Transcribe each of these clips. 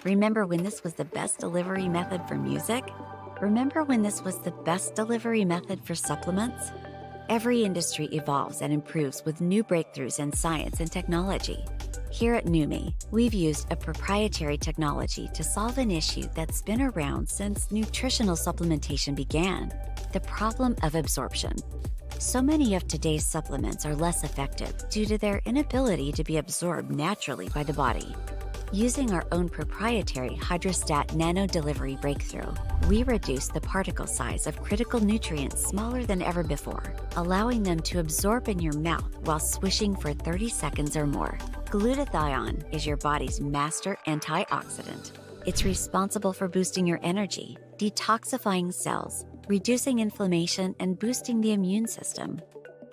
Remember when this was the best delivery method for music? Remember when this was the best delivery method for supplements? Every industry evolves and improves with new breakthroughs in science and technology. Here at Numi, we've used a proprietary technology to solve an issue that's been around since nutritional supplementation began: the problem of absorption. So many of today's supplements are less effective due to their inability to be absorbed naturally by the body. Using our own proprietary hydrostat nano delivery breakthrough, we reduce the particle size of critical nutrients smaller than ever before, allowing them to absorb in your mouth while swishing for 30 seconds or more. Glutathione is your body's master antioxidant. It's responsible for boosting your energy, detoxifying cells, reducing inflammation, and boosting the immune system.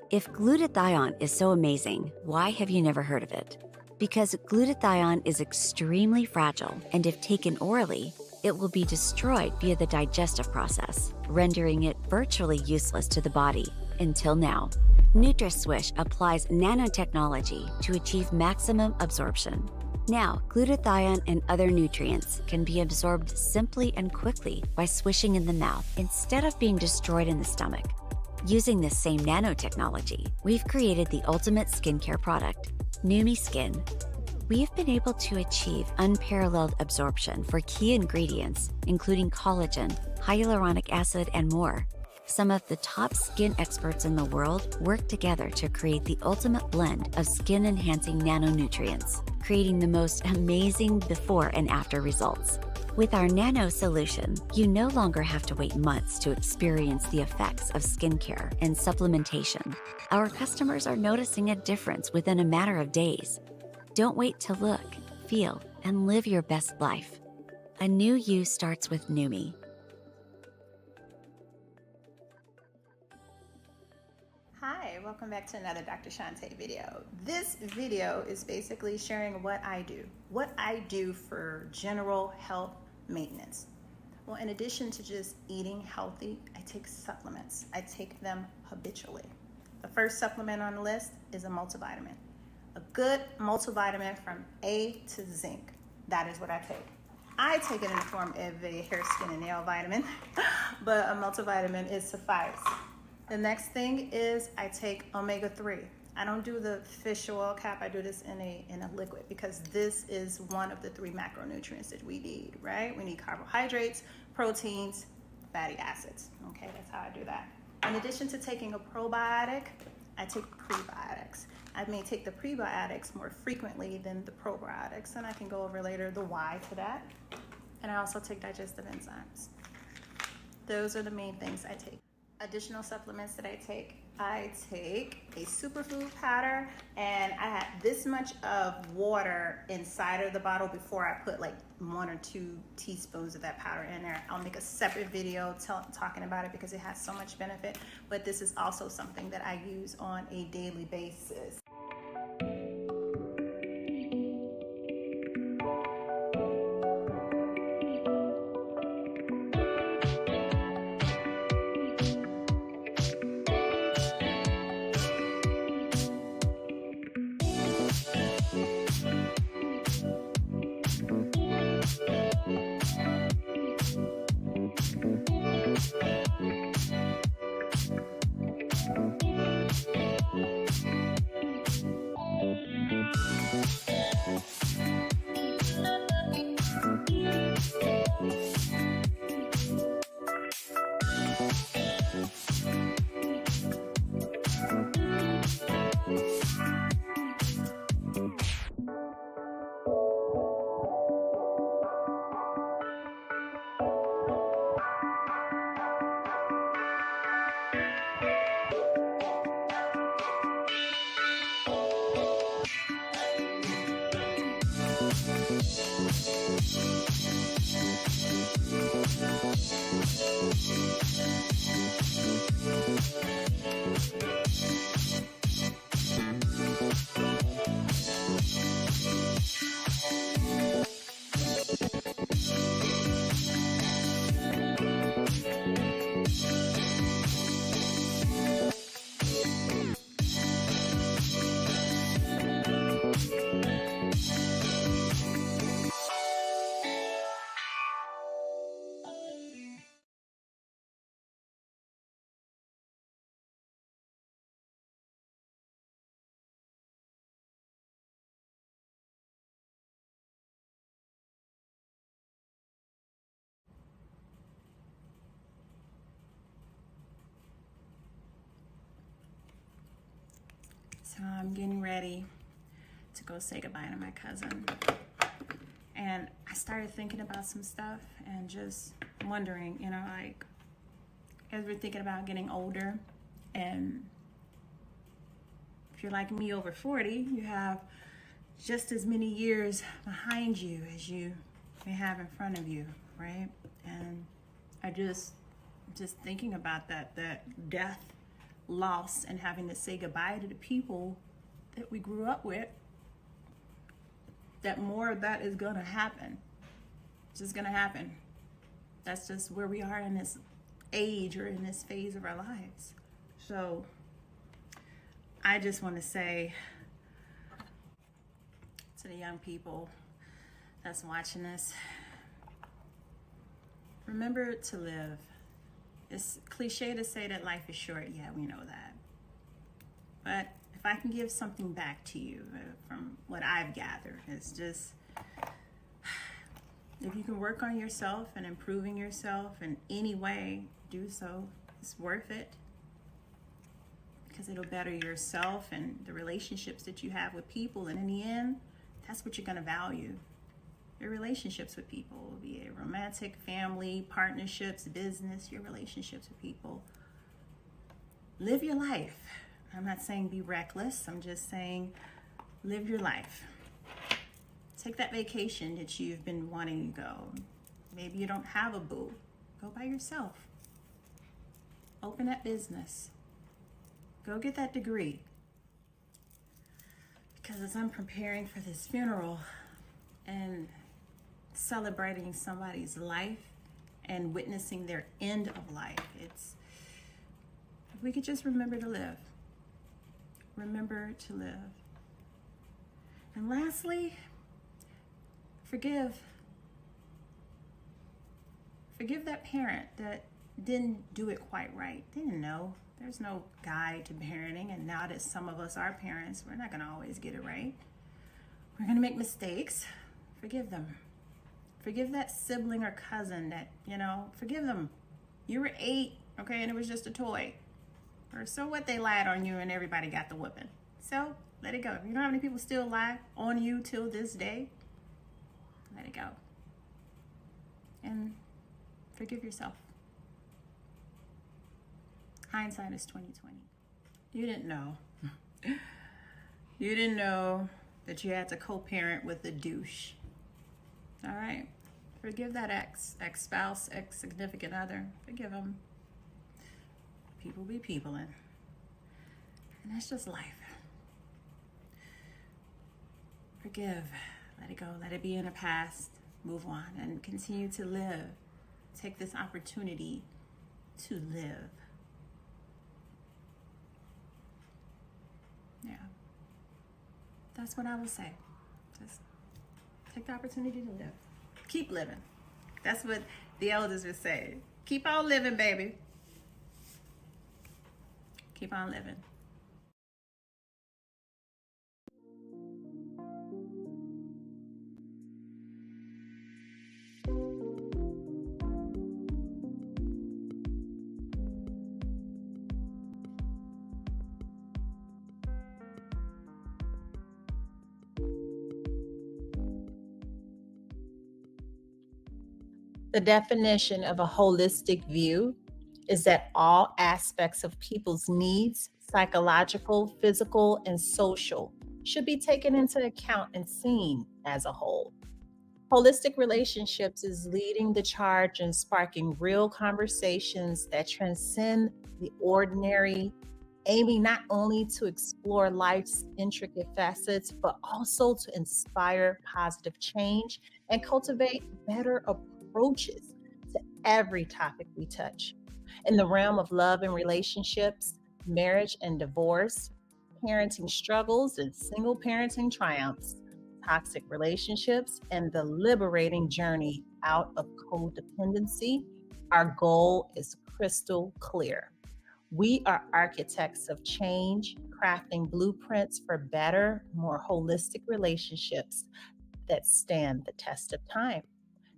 If glutathione is so amazing, why have you never heard of it? Because glutathione is extremely fragile, and if taken orally, it will be destroyed via the digestive process, rendering it virtually useless to the body. Until now, NutraSwish applies nanotechnology to achieve maximum absorption. Now, glutathione and other nutrients can be absorbed simply and quickly by swishing in the mouth instead of being destroyed in the stomach. Using this same nanotechnology, we've created the ultimate skincare product, Numi Skin. We've been able to achieve unparalleled absorption for key ingredients, including collagen, hyaluronic acid, and more. Some of the top skin experts in the world work together to create the ultimate blend of skin-enhancing nanonutrients, creating the most amazing before and after results. With our nano solution, you no longer have to wait months to experience the effects of skincare and supplementation. Our customers are noticing a difference within a matter of days. Don't wait to look, feel, and live your best life. A new you starts with Numi. Hi, welcome back to another Dr. Shanté video. This video is basically sharing what I do for general health maintenance. Well, in addition to just eating healthy, I take supplements. I take them habitually. The first supplement on the list is a multivitamin. A good multivitamin from A to zinc. That is what I take. I take it in the form of a hair, skin, and nail vitamin, but a multivitamin is suffice. The next thing is I take omega-3. I don't do the fish oil cap. I do this in a liquid because this is one of the 3 macronutrients that we need, right? We need carbohydrates, proteins, fatty acids. Okay, that's how I do that. In addition to taking a probiotic, I take prebiotics. I may take the prebiotics more frequently than the probiotics, and I can go over later the why to that. And I also take digestive enzymes. Those are the main things I take. Additional supplements that I take a superfood powder, and I have this much of water inside of the bottle before I put like 1 or 2 teaspoons of that powder in there. I'll make a separate video talking about it because it has so much benefit, but this is also something that I use on a daily basis. So I'm getting ready to go say goodbye to my cousin. And I started thinking about some stuff and just wondering, like, as we're thinking about getting older, and if you're like me over 40, you have just as many years behind you as you may have in front of you, right? And I just thinking about that death, loss, and having to say goodbye to the people that we grew up with, that more of that is gonna happen. It's just gonna happen. That's just where we are in this age or in this phase of our lives. So I just want to say to the young people that's watching this, remember to live. It's cliche to say that life is short. Yeah, we know that. But if I can give something back to you from what I've gathered, it's just, if you can work on yourself and improving yourself in any way, do so. It's worth it, because it'll better yourself and the relationships that you have with people. And in the end, that's what you're going to value. Your relationships with people, be it romantic, family, partnerships, business, your relationships with people. Live your life. I'm not saying be reckless. I'm just saying live your life. Take that vacation that you've been wanting to go. Maybe you don't have a boo. Go by yourself. Open that business. Go get that degree. Because as I'm preparing for this funeral and celebrating somebody's life and witnessing their end of life, it's, if we could just remember to live. Remember to live. And lastly, forgive. Forgive that parent that didn't do it quite right. Didn't know. There's no guide to parenting, and now that some of us are parents, we're not going to always get it right. We're going to make mistakes. Forgive them. Forgive that sibling or cousin that, forgive them. You were 8, okay, and it was just a toy. Or so what, they lied on you and everybody got the whooping. So let it go. You know how many people still lie on you till this day? Let it go. And forgive yourself. Hindsight is 20/20. You didn't know. You didn't know that you had to co-parent with a douche. All right. Forgive that ex-spouse, ex-significant other. Forgive them. People be peopling. And that's just life. Forgive. Let it go. Let it be in the past. Move on and continue to live. Take this opportunity to live. Yeah. That's what I would say. Just take the opportunity to live. Keep living. That's what the elders would say. Keep on living, baby. Keep on living. The definition of a holistic view is that all aspects of people's needs, psychological, physical, and social, should be taken into account and seen as a whole. Holistic relationships is leading the charge and sparking real conversations that transcend the ordinary, aiming not only to explore life's intricate facets, but also to inspire positive change and cultivate better approaches to every topic we touch. In the realm of love and relationships, marriage and divorce, parenting struggles and single parenting triumphs, toxic relationships, and the liberating journey out of codependency, our goal is crystal clear. We are architects of change, crafting blueprints for better, more holistic relationships that stand the test of time.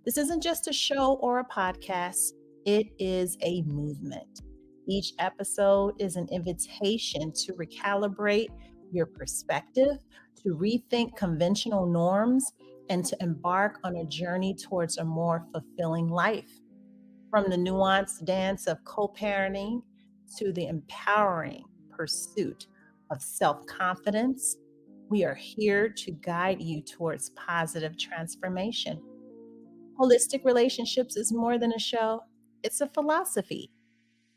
This isn't just a show or a podcast, it is a movement. Each episode is an invitation to recalibrate, your perspective, to rethink conventional norms, and to embark on a journey towards a more fulfilling life. From the nuanced dance of co-parenting to the empowering pursuit of self-confidence, we are here to guide you towards positive transformation. Holistic relationships is more than a show, it's a philosophy.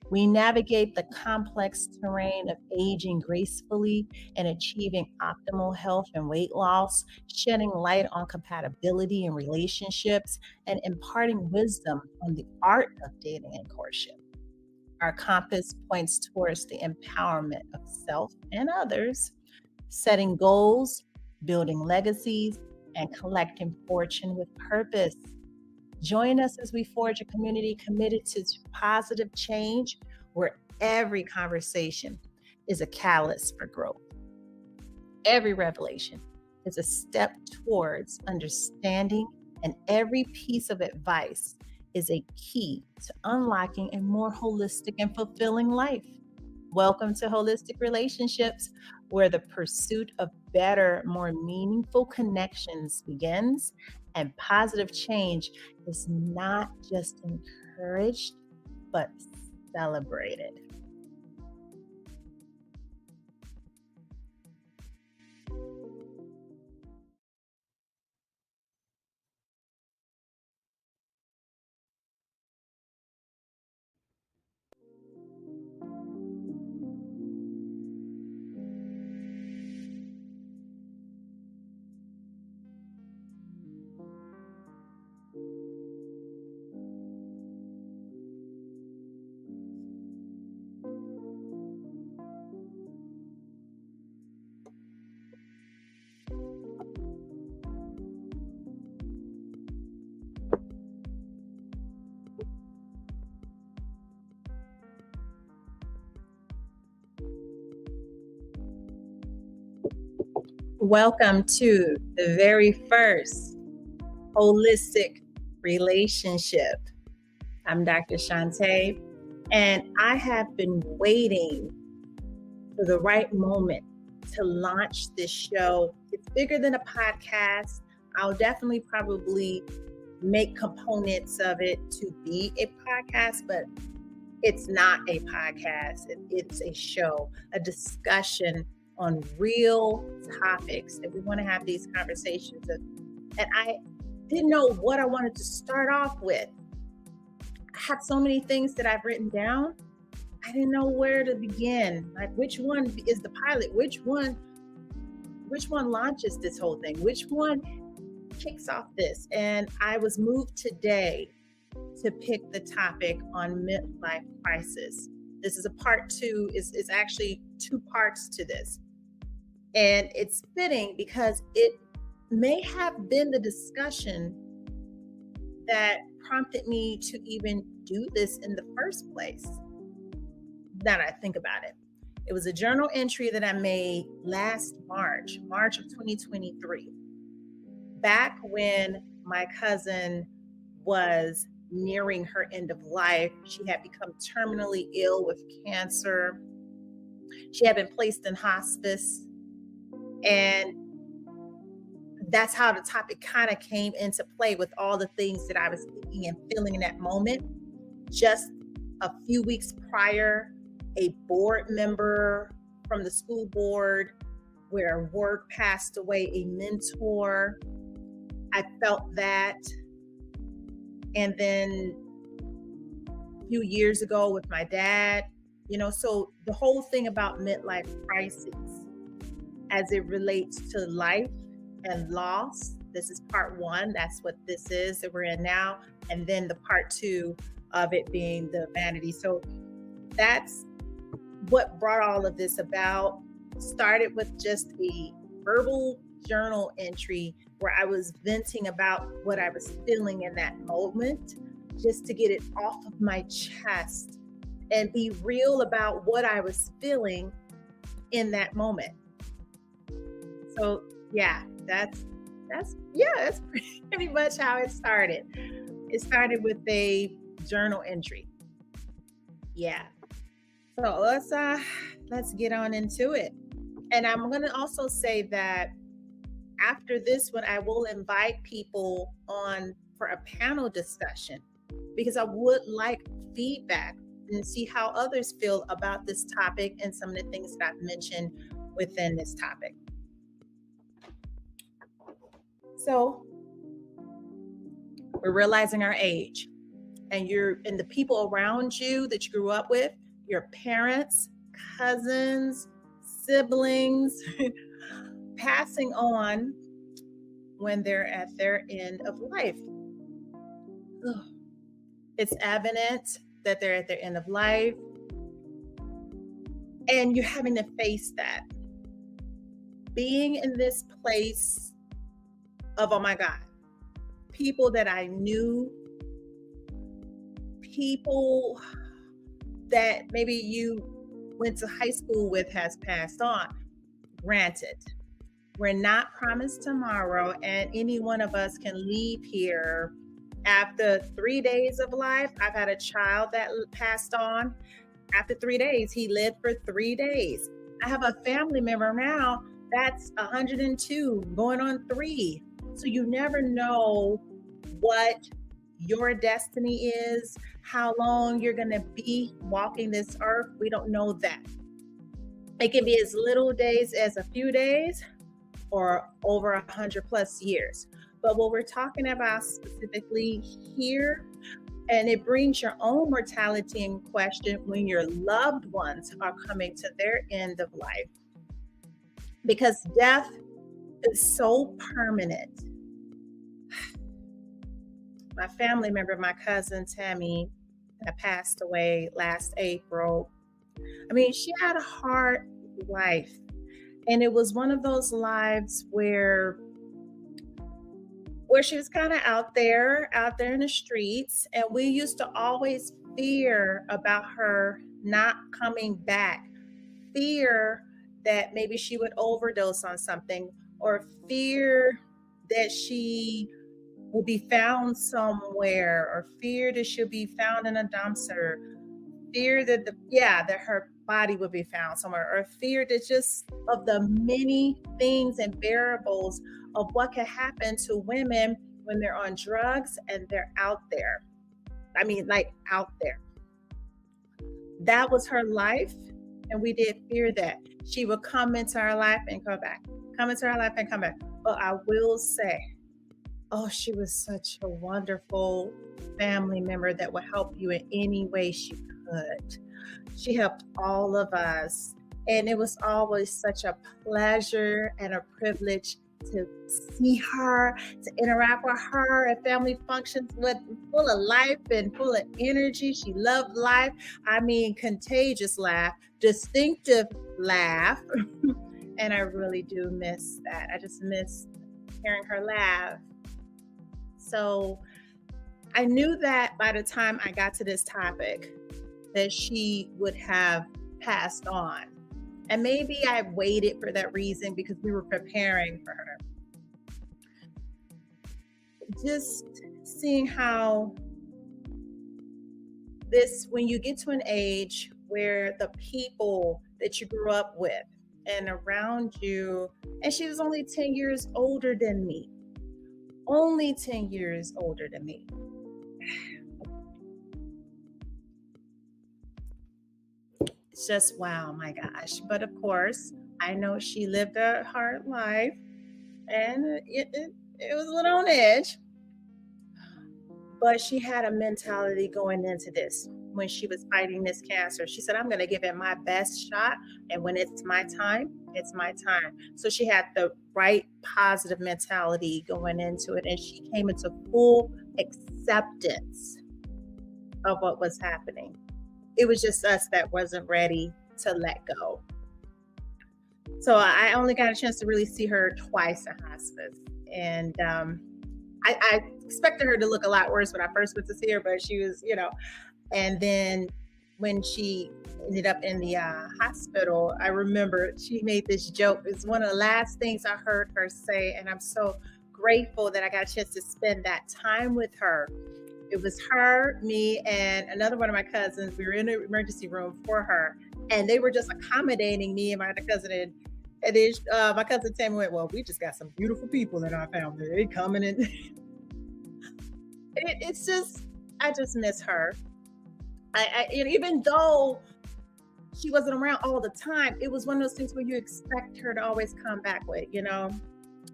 We navigate the complex terrain of aging gracefully and achieving optimal health and weight loss, shedding light on compatibility in relationships, and imparting wisdom on the art of dating and courtship. Our compass points towards the empowerment of self and others, setting goals, building legacies, and collecting fortune with purpose. Join us as we forge a community committed to positive change where every conversation is a catalyst for growth. Every revelation is a step towards understanding, and every piece of advice is a key to unlocking a more holistic and fulfilling life. Welcome to Holistic Relationships, where the pursuit of better, more meaningful connections begins, and positive change is not just encouraged, but celebrated. Welcome to the very first Holistic Relationship. I'm Dr. Shanté, and I have been waiting for the right moment to launch this show. It's bigger than a podcast. I'll definitely probably make components of it to be a podcast, but it's not a podcast. It's a show, a discussion on real topics that we want to have these conversations of. And I didn't know what I wanted to start off with. I have so many things that I've written down. I didn't know where to begin. Like, which one is the pilot? Which one launches this whole thing? Which one kicks off this? And I was moved today to pick the topic on midlife crisis. This is a part two. It's actually two parts to this. And it's fitting because it may have been the discussion that prompted me to even do this in the first place. Now that I think about it, it was a journal entry that I made last March of 2023. Back when my cousin was nearing her end of life. She had become terminally ill with cancer. She had been placed in hospice. And that's how the topic kind of came into play with all the things that I was thinking and feeling in that moment. Just a few weeks prior, a board member from the school board where work passed away, a mentor. I felt that. And then a few years ago with my dad, so the whole thing about midlife crisis as it relates to life and loss. This is part one. That's what this is that we're in now. And then the part two of it being the vanity. So that's what brought all of this about. Started with just a verbal journal entry where I was venting about what I was feeling in that moment, just to get it off of my chest and be real about what I was feeling in that moment. So yeah, that's pretty much how it started. It started with a journal entry. Yeah. So let's get on into it. And I'm going to also say that after this one, I will invite people on for a panel discussion because I would like feedback and see how others feel about this topic and some of the things that I've mentioned within this topic. So we're realizing our age, and the people around you that you grew up with, your parents, cousins, siblings, passing on when they're at their end of life. Ugh. It's evident that they're at their end of life, and you're having to face that. Being in this place of, oh my God, people that I knew, people that maybe you went to high school with has passed on. Granted, we're not promised tomorrow, and any one of us can leave here after 3 days of life. I've had a child that passed on. After 3 days, he lived for 3 days. I have a family member now that's 102, going on 3. So you never know what your destiny is, how long you're going to be walking this earth. We don't know that. It can be as little days as a few days or over 100 plus years. But what we're talking about specifically here, and it brings your own mortality in question when your loved ones are coming to their end of life. Because death is so permanent. My family member, my cousin Tammy, that passed away last April. I mean, she had a hard life. And it was one of those lives where she was kind of out there in the streets. And we used to always fear about her not coming back. Fear that maybe she would overdose on something, or fear that she will be found somewhere, or fear that she'll be found in a dumpster, fear that that her body would be found somewhere, or fear that just of the many things and variables of what can happen to women when they're on drugs and they're out there. I mean, like out there. That was her life, and we did fear that she would come into our life and come back, come into our life and come back. But I will say, oh, she was such a wonderful family member that would help you in any way she could. She helped all of us. And it was always such a pleasure and a privilege to see her, to interact with her at family functions, with full of life and full of energy. She loved life. I mean, contagious laugh, distinctive laugh. And I really do miss that. I just miss hearing her laugh. So I knew that by the time I got to this topic, that she would have passed on. And maybe I waited for that reason because we were preparing for her. Just seeing how this, when you get to an age where the people that you grew up with and around you, and she was only 10 years older than me. Only 10 years older than me. It's just, wow, my gosh. But of course, I know she lived a hard life, and it was a little on edge. But she had a mentality going into this when she was fighting this cancer. She said, I'm going to give it my best shot. And when it's my time, it's my time. So she had the right positive mentality going into it. And she came into full acceptance of what was happening. It was just us that wasn't ready to let go. So I only got a chance to really see her twice in hospice. And I expected her to look a lot worse when I first went to see her, but she was, and then when she ended up in the hospital, I remember she made this joke. It's one of the last things I heard her say, and I'm so grateful that I got a chance to spend that time with her. It was her, me, and another one of my cousins. We were in the emergency room for her, and they were just accommodating me and my other cousin And then my cousin Tammy went, well, we just got some beautiful people in our family. They coming in. It's just, I just miss her. And even though she wasn't around all the time, it was one of those things where you expect her to always come back with,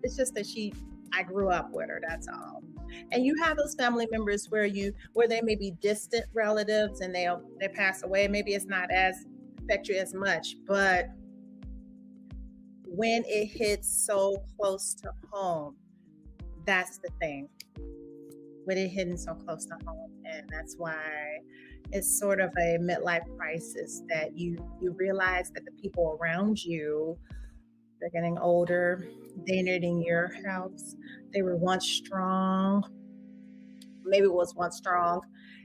it's just that I grew up with her, that's all. And you have those family members where they may be distant relatives and they pass away. Maybe it's not as affect you as much, but when it hits so close to home, that's the thing. When it hitting so close to home, and that's why it's sort of a midlife crisis that you realize that the people around you, they're getting older, they needing your house. They were once strong, maybe was once strong,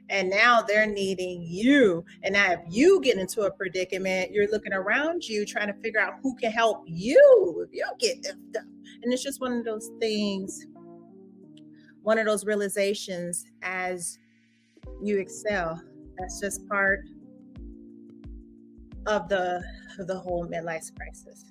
and now they're needing you. And now if you get into a predicament, you're looking around you trying to figure out who can help you if you get this stuff. And it's just one of those things, one of those realizations as you excel. That's just part of the whole midlife crisis.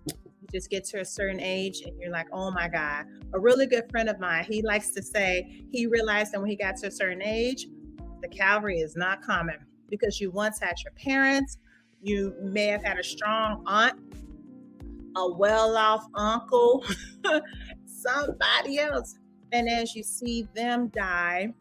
You just get to a certain age and you're like, oh my God. A really good friend of mine, he likes to say he realized that when he got to a certain age, the cavalry is not coming, because you once had your parents, you may have had a strong aunt, a well-off uncle, somebody else. And as you see them die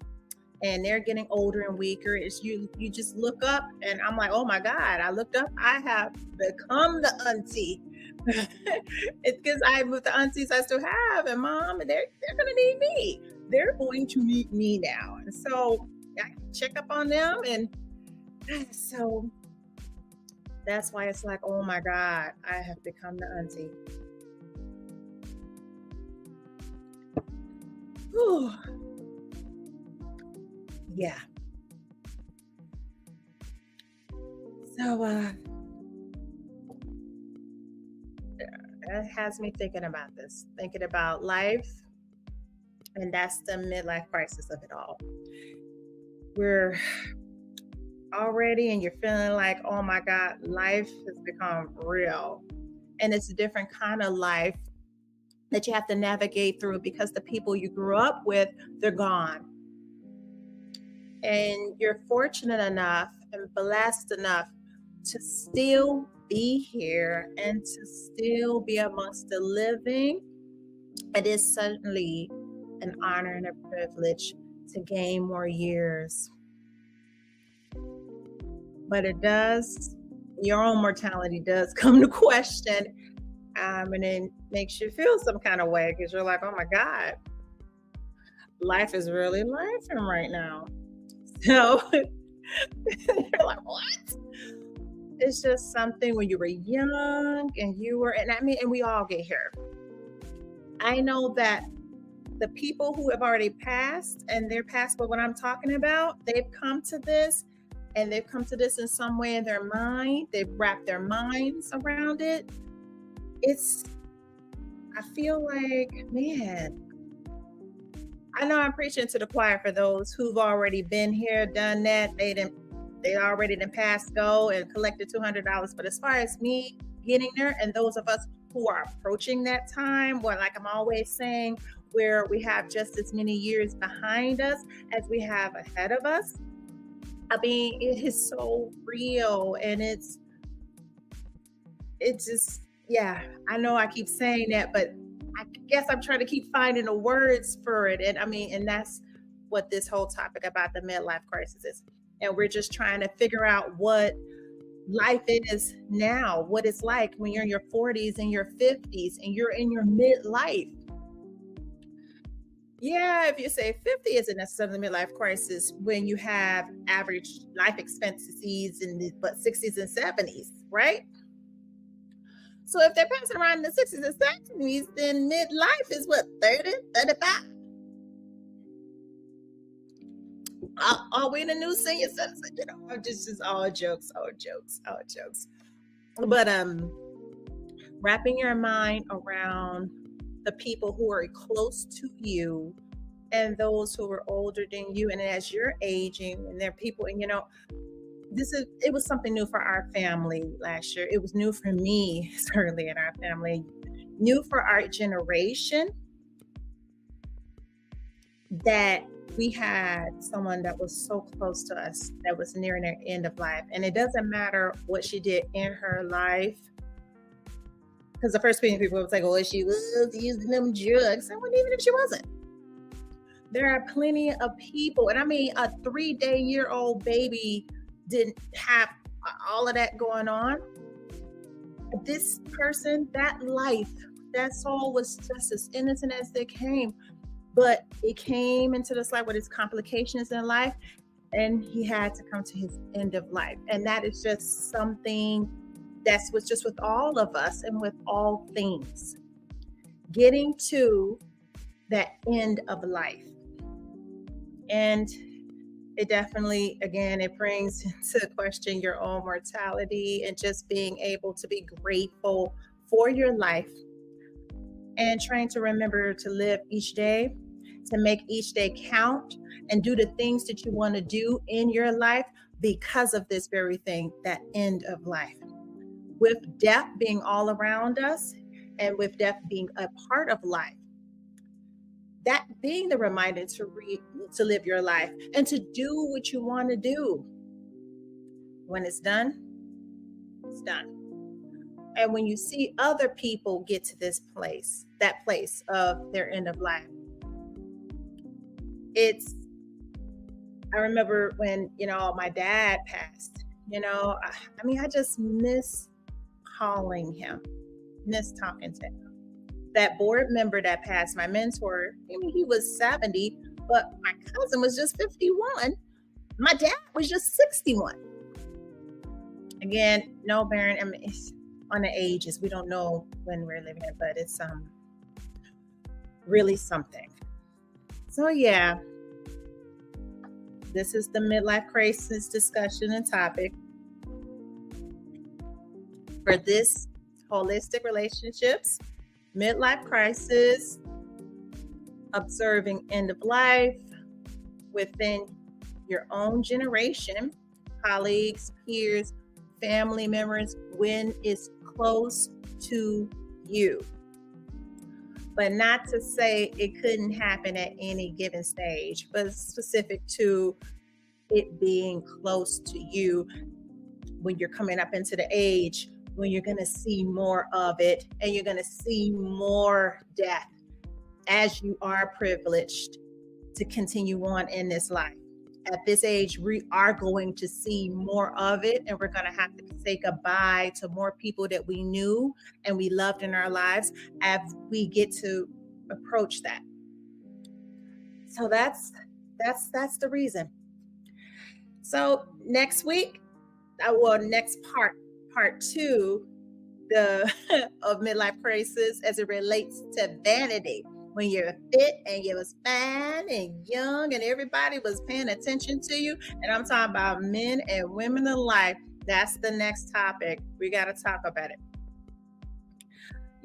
and they're getting older and weaker, it's you just look up, and I'm like, oh my God, I looked up, I have become the auntie. It's because I'm with the aunties I still have, and mom, and they're gonna need me. They're going to need me now. And so I check up on them, and so that's why it's like, oh my God, I have become the auntie. Whew. Yeah. So that has me thinking about this, thinking about life, and that's the midlife crisis of it all. We're already, and you're feeling like, oh my God, life has become real. And it's a different kind of life that you have to navigate through, because the people you grew up with, they're gone. And you're fortunate enough and blessed enough to still be here and to still be amongst the living. It is certainly an honor and a privilege to gain more years. But your own mortality does come to question, and it makes you feel some kind of way, because you're like, oh my God, life is really laughing right now. So you're like, what? It's just something when you were young and and we all get here. I know that the people who have already passed, and they're past, but what I'm talking about, they've come to this, and they've come to this in some way in their mind. They've wrapped their minds around it. I feel like, man, I know I'm preaching to the choir for those who've already been here, done that. They already done passed go and collected $200. But as far as me getting there, and those of us who are approaching that time, where, like I'm always saying, where we have just as many years behind us as we have ahead of us. I mean, it is so real, and it's just, yeah, I know I keep saying that, but I guess I'm trying to keep finding the words for it. And I mean, and that's what this whole topic about the midlife crisis is. And we're just trying to figure out what life is now, what it's like when you're in your 40s and your 50s and you're in your midlife. Yeah, if you say 50 isn't necessarily the midlife crisis when you have average life expectancies in the 60s and 70s, right? So if they're passing around in the 60s and 70s, then midlife is what, 30, 35? Are we in a new senior citizen? Just all jokes. But wrapping your mind around the people who are close to you and those who are older than you, and as you're aging, and there are people, and it was something new for our family last year. It was new for me, certainly in our family, new for our generation, that we had someone that was so close to us that was nearing their end of life. And it doesn't matter what she did in her life, because the first thing people would say, well, she was using them drugs. And even if she wasn't, there are plenty of people. And I mean, a 3-day-old baby didn't have all of that going on. This person, that life, that soul was just as innocent as they came, but it came into this life with its complications in life, and he had to come to his end of life. And that is just something that's just with all of us and with all things, getting to that end of life. And it definitely, again, it brings into question your own mortality and just being able to be grateful for your life and trying to remember to live each day, to make each day count, and do the things that you want to do in your life because of this very thing, that end of life. With death being all around us and with death being a part of life, that being the reminder to live your life and to do what you want to do. When it's done, it's done. And when you see other people get to this place, that place of their end of life, I remember when, my dad passed, I just miss calling him, miss talking to him. That board member that passed, my mentor, he was 70, but my cousin was just 51. My dad was just 61. Again, no bearing, it's on the ages. We don't know when we're living it, but it's really something. So yeah, this is the midlife crisis discussion and topic for this holistic relationships, midlife crisis, observing end of life within your own generation, colleagues, peers, family members, when it's close to you. But not to say it couldn't happen at any given stage, but specific to it being close to you when you're coming up into the age when you're going to see more of it and you're going to see more death as you are privileged to continue on in this life. At this age, we are going to see more of it, and we're going to have to say goodbye to more people that we knew and we loved in our lives as we get to approach that. So that's the reason. So next week, next part 2, of midlife crisis as it relates to vanity. When you're fit and you was fine and young and everybody was paying attention to you. And I'm talking about men and women alike. That's the next topic. We got to talk about it.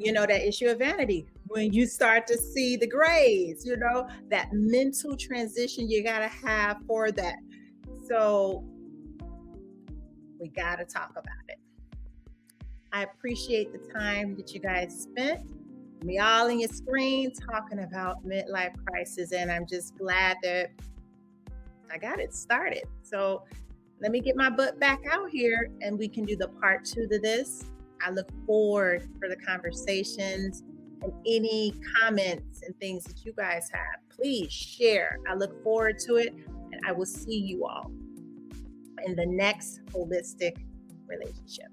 That issue of vanity. When you start to see the grades, that mental transition you got to have for that. So we got to talk about it. I appreciate the time that you guys spent. Me all in your screen talking about midlife crisis, and I'm just glad that I got it started. So let me get my butt back out here and we can do the part 2 to this. I look forward for the conversations and any comments and things that you guys have. Please share. I look forward to it, and I will see you all in the next holistic relationship.